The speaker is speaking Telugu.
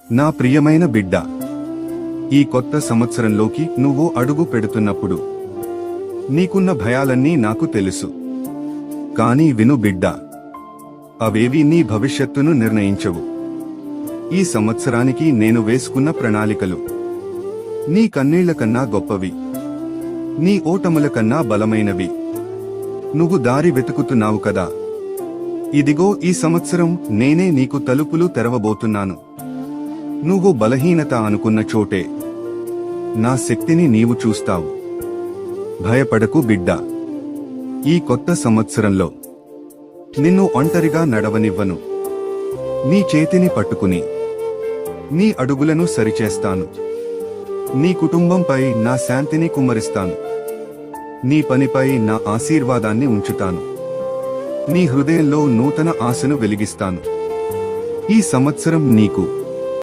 నా ప్రియమైన బిడ్డ, ఈ కొత్త సంవత్సరంలోకి నువ్వు అడుగు పెడుతున్నప్పుడు నీకున్న భయాలన్నీ నాకు తెలుసు. కానీ విను బిడ్డా, అవేవీ నీ భవిష్యత్తును నిర్ణయించవు. ఈ సంవత్సరానికి నేను వేసుకున్న ప్రణాళికలు నీ కన్నీళ్ల కన్నా గొప్పవి, నీ ఓటముల కన్నా బలమైనవి. నువ్వు దారి వెతుకుతున్నావు కదా, ఇదిగో ఈ సంవత్సరం నేనే నీకు తలుపులు తెరవబోతున్నాను. నువ్వు బలహీనత అనుకున్న చోటే నా శక్తిని నీవు చూస్తావు. భయపడకు బిడ్డా, ఈ కొత్త సంవత్సరంలో నిన్ను ఒంటరిగా నడవనివ్వను. నీ చేతిని పట్టుకుని నీ అడుగులను సరిచేస్తాను. నీ కుటుంబంపై నా శాంతిని కుమ్మరిస్తాను. నీ పనిపై నా ఆశీర్వాదాన్ని ఉంచుతాను. నీ హృదయంలో నూతన ఆశను వెలిగిస్తాను. ఈ సంవత్సరం నీకు